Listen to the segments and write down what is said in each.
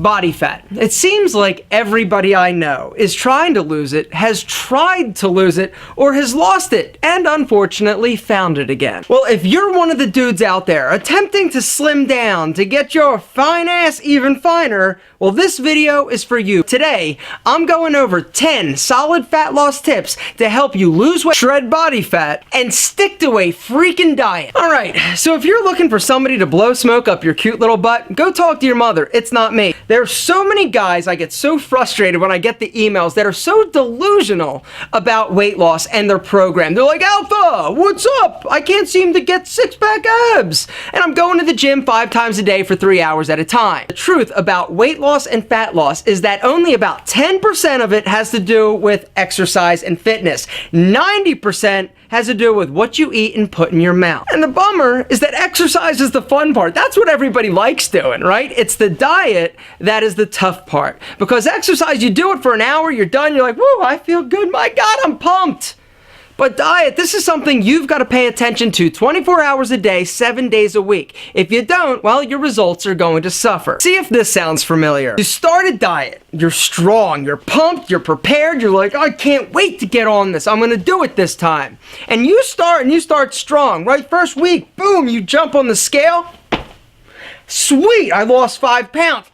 Body fat. It seems like everybody I know is trying to lose it, has tried to lose it, or has lost it, and unfortunately found it again. Well, if you're one of the dudes out there attempting to slim down to get your fine ass even finer, well, this video is for you. Today, I'm going over 10 solid fat loss tips to help you lose weight, shred body fat, and stick to a freaking diet. Alright, so if you're looking for somebody to blow smoke up your cute little butt, go talk to your mother. It's not me. There are so many guys, I get so frustrated when I get the emails that are so delusional about weight loss and their program. They're like, Alpha, what's up? I can't seem to get six-pack abs. And I'm going to the gym 5 times a day for 3 hours at a time. The truth about weight loss and fat loss is that only about 10% of it has to do with exercise and fitness. 90% has to do with what you eat and put in your mouth. And the bummer is that exercise is the fun part. That's what everybody likes doing, right? It's the diet that is the tough part. Because exercise, you do it for an hour, you're done, you're like, whoa, I feel good, my God, I'm pumped. But diet, this is something you've got to pay attention to 24 hours a day, 7 days a week. If you don't, well, your results are going to suffer. See if this sounds familiar. You start a diet, you're strong, you're pumped, you're prepared, you're like, I can't wait to get on this, I'm gonna do it this time. And you start strong, right? First week, boom, you jump on the scale. Sweet, I lost 5 pounds.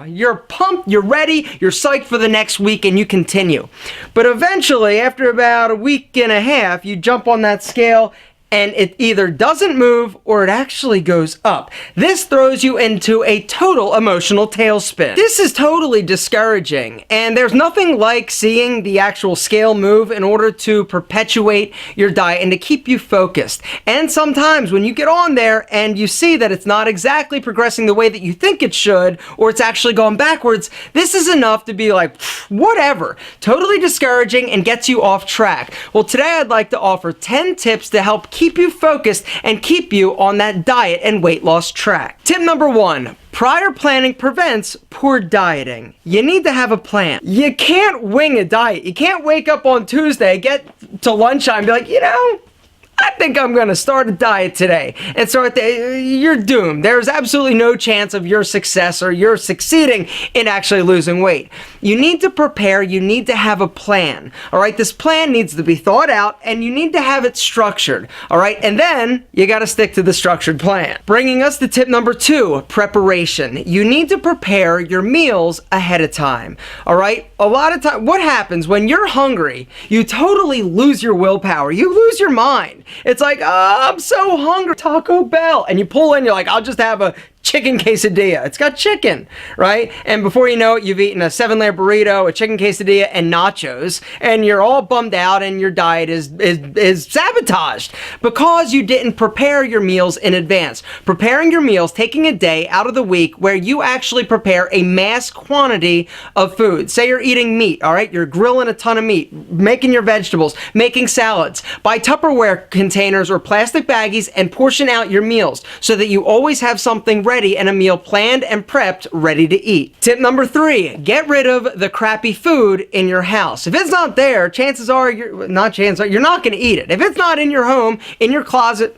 You're pumped, you're ready, you're psyched for the next week, and you continue. But eventually, after about a week and a half, you jump on that scale and it either doesn't move or it actually goes up. This throws you into a total emotional tailspin. This is totally discouraging, and there's nothing like seeing the actual scale move in order to perpetuate your diet and to keep you focused. And sometimes when you get on there and you see that it's not exactly progressing the way that you think it should, or it's actually going backwards, this is enough to be like, whatever. Totally discouraging and gets you off track. Well, today I'd like to offer 10 tips to help keep you focused and keep you on that diet and weight loss track. Tip number 1. Prior planning prevents poor dieting. You need to have a plan. You can't wing a diet. You can't wake up on Tuesday, get to lunchtime and be like, you know, I think I'm gonna start a diet today. And so you're doomed. There's absolutely no chance of your success or you're succeeding in actually losing weight. You need to prepare, you need to have a plan. All right, this plan needs to be thought out and you need to have it structured. All right, and then you gotta stick to the structured plan. Bringing us to tip number 2, preparation. You need to prepare your meals ahead of time. All right, a lot of time, what happens when you're hungry, you totally lose your willpower, you lose your mind. It's like, I'm so hungry, Taco Bell. And you pull in, you're like, I'll just have a chicken quesadilla. It's got chicken, right? And before you know it, you've eaten a 7-layer burrito, a chicken quesadilla, and nachos, and you're all bummed out and your diet is sabotaged because you didn't prepare your meals in advance. Preparing your meals, taking a day out of the week where you actually prepare a mass quantity of food. Say you're eating meat, all right? You're grilling a ton of meat, making your vegetables, making salads. Buy Tupperware containers or plastic baggies and portion out your meals so that you always have something ready and a meal planned and prepped, ready to eat. Tip number 3, get rid of the crappy food in your house. If it's not there, chances are you're not going to eat it. If it's not in your home, in your closet,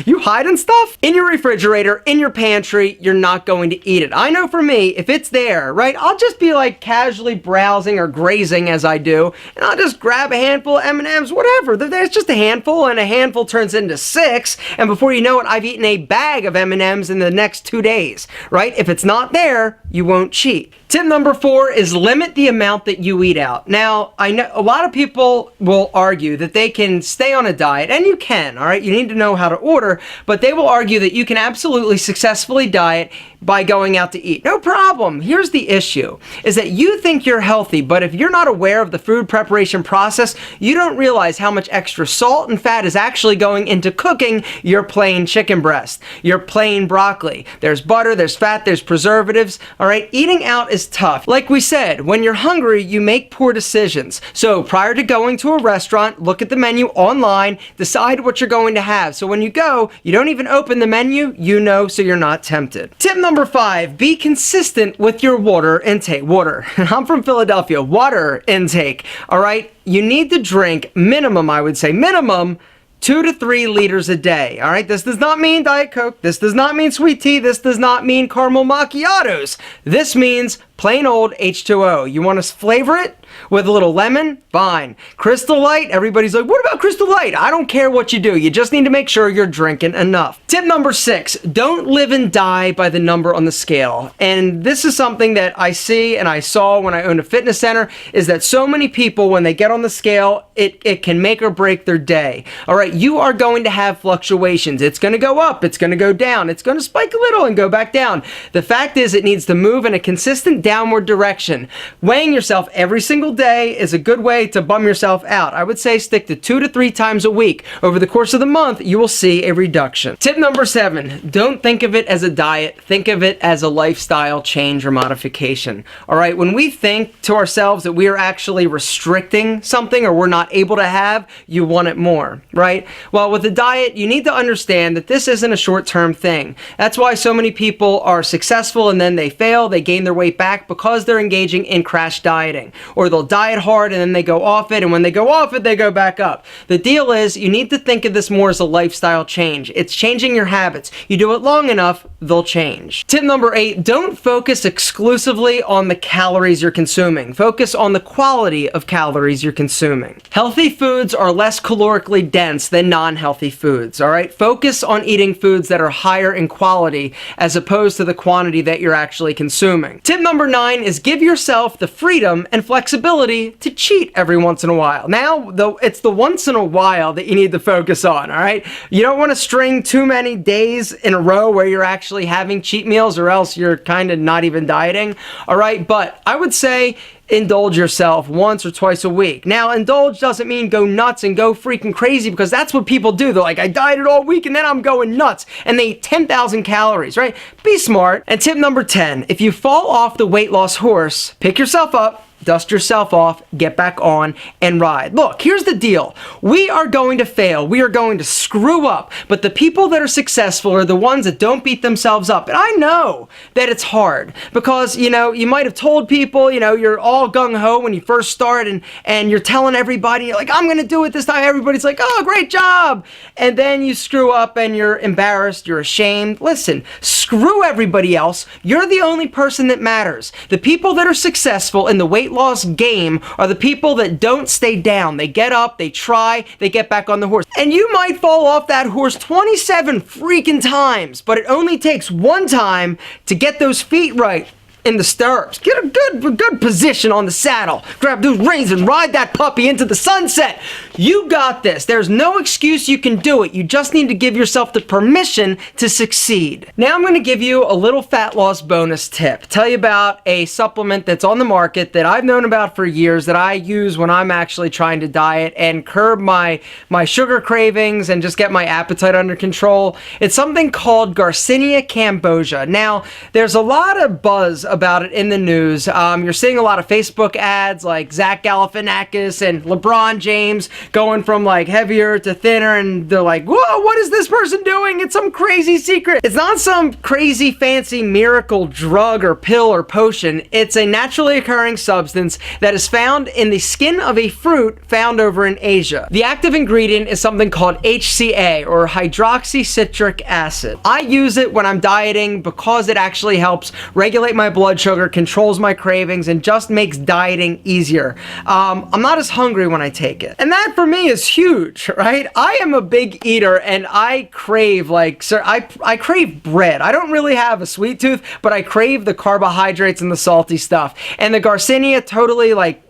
you hiding stuff? In your refrigerator, in your pantry, you're not going to eat it. I know for me, if it's there, right, I'll just be like casually browsing or grazing as I do, and I'll just grab a handful of M&Ms, whatever. There's just a handful, and a handful turns into 6, and before you know it, I've eaten a bag of M&Ms in the next 2 days, right? If it's not there, you won't cheat. Tip number 4 is limit the amount that you eat out. Now, I know a lot of people will argue that they can stay on a diet, and you can, all right? You need to know how to order, but they will argue that you can absolutely successfully diet by going out to eat. No problem. Here's the issue, is that you think you're healthy, but if you're not aware of the food preparation process, you don't realize how much extra salt and fat is actually going into cooking your plain chicken breast, your plain broccoli. There's butter, there's fat, there's preservatives, all right? Eating out is tough. Like we said, when you're hungry, you make poor decisions. So prior to going to a restaurant, look at the menu online, decide what you're going to have. So when you go, you don't even open the menu, you know, so you're not tempted. Tip number 5, be consistent with your water intake. I'm from Philadelphia. Water intake, all right? You need to drink minimum, I would say, minimum 2 to 3 liters a day. All right, this does not mean Diet Coke. This does not mean sweet tea. This does not mean caramel macchiatos. This means plain old H2O. You want to flavor it with a little lemon? Fine. Crystal Light? Everybody's like, what about Crystal Light? I don't care what you do. You just need to make sure you're drinking enough. Tip number 6, don't live and die by the number on the scale. And this is something that I see and I saw when I owned a fitness center, is that so many people, when they get on the scale, it can make or break their day. All right, you are going to have fluctuations. It's going to go up. It's going to go down. It's going to spike a little and go back down. The fact is, it needs to move in a consistent downward direction. Weighing yourself every single day is a good way to bum yourself out. I would say stick to 2 to 3 times a week. Over the course of the month, you will see a reduction. Tip number 7, don't think of it as a diet. Think of it as a lifestyle change or modification. All right, when we think to ourselves that we are actually restricting something or we're not able to have, you want it more, right? Well, with the diet, you need to understand that this isn't a short-term thing. That's why so many people are successful and then they fail, they gain their weight back because they're engaging in crash dieting. Or they'll diet hard and then they go off it, and when they go off it, they go back up. The deal is, you need to think of this more as a lifestyle change. It's changing your habits. You do it long enough, they'll change. Tip number 8, don't focus exclusively on the calories you're consuming. Focus on the quality of calories you're consuming. Healthy foods are less calorically dense than non-healthy foods, all right? Focus on eating foods that are higher in quality as opposed to the quantity that you're actually consuming. Tip number 9 is give yourself the freedom and flexibility to cheat every once in a while. Now, though, it's the once in a while that you need to focus on, all right? You don't want to string too many days in a row where you're actually having cheat meals, or else you're kind of not even dieting, all right? But I would say indulge yourself once or twice a week. Now, indulge doesn't mean go nuts and go freaking crazy, because that's what people do. They're like, I dieted all week and then I'm going nuts, and they eat 10,000 calories, right? Be smart. And tip number 10, if you fall off the weight loss horse, pick yourself up, dust yourself off, get back on, and ride. Look, here's the deal. We are going to fail. We are going to screw up. But the people that are successful are the ones that don't beat themselves up. And I know that it's hard because, you know, you might have told people, you know, you're all gung-ho when you first start, and you're telling everybody, you're like, I'm going to do it this time. Everybody's like, oh, great job. And then you screw up and you're embarrassed. You're ashamed. Listen, screw everybody else. You're the only person that matters. The people that are successful in the weight loss game are the people that don't stay down. They get up, they try, they get back on the horse. And you might fall off that horse 27 freaking times, but it only takes one time to get those feet right in the stirrups. Get a good position on the saddle. Grab those reins and ride that puppy into the sunset. You got this. There's no excuse. You can do it. You just need to give yourself the permission to succeed. Now I'm going to give you a little fat loss bonus tip. Tell you about a supplement that's on the market that I've known about for years, that I use when I'm actually trying to diet and curb my sugar cravings and just get my appetite under control. It's something called Garcinia cambogia. Now, there's a lot of buzz about it in the news. You're seeing a lot of Facebook ads like Zach Galifianakis and LeBron James going from like heavier to thinner, and they're like, whoa, what is this person doing? It's some crazy secret. It's not some crazy fancy miracle drug or pill or potion. It's a naturally occurring substance that is found in the skin of a fruit found over in Asia. The active ingredient is something called HCA, or hydroxycitric acid. I use it when I'm dieting because it actually helps regulate my blood sugar, controls my cravings, and just makes dieting easier. I'm not as hungry when I take it. And that for me is huge, right? I am a big eater and I crave, like, sir, I crave bread. I don't really have a sweet tooth, but I crave the carbohydrates and the salty stuff. And the Garcinia totally, like,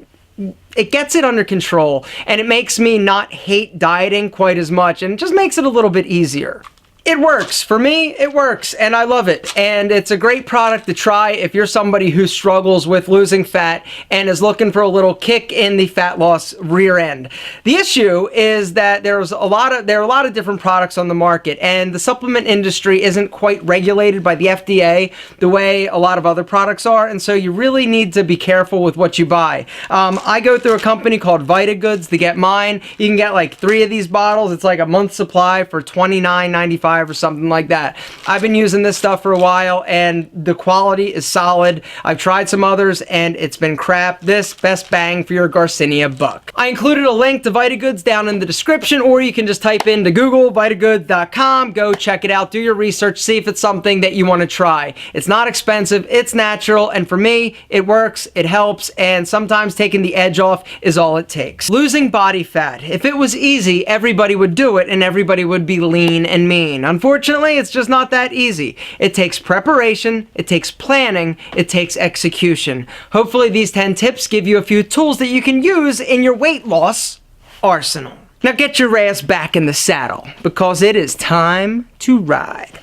it gets it under control, and it makes me not hate dieting quite as much, and it just makes it a little bit easier. It works. For me, it works, and I love it. And it's a great product to try if you're somebody who struggles with losing fat and is looking for a little kick in the fat loss rear end. The issue is that there are a lot of different products on the market, and the supplement industry isn't quite regulated by the FDA the way a lot of other products are, and so you really need to be careful with what you buy. I go through a company called VitaGoods to get mine. You can get like 3 of these bottles. It's like a month's supply for $29.95 drive or something like that. I've been using this stuff for a while and the quality is solid. I've tried some others and it's been crap. This, best bang for your Garcinia buck. I included a link to Vitagoods down in the description, or you can just type into Google vitagoods.com, go check it out, do your research, see if it's something that you want to try. It's not expensive, it's natural, and for me, it works, it helps, and sometimes taking the edge off is all it takes. Losing body fat. If it was easy, everybody would do it and everybody would be lean and mean. Unfortunately, it's just not that easy. It takes preparation, it takes planning, it takes execution. Hopefully these 10 tips give you a few tools that you can use in your weight loss arsenal. Now get your ass back in the saddle, because it is time to ride.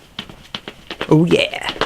Oh yeah.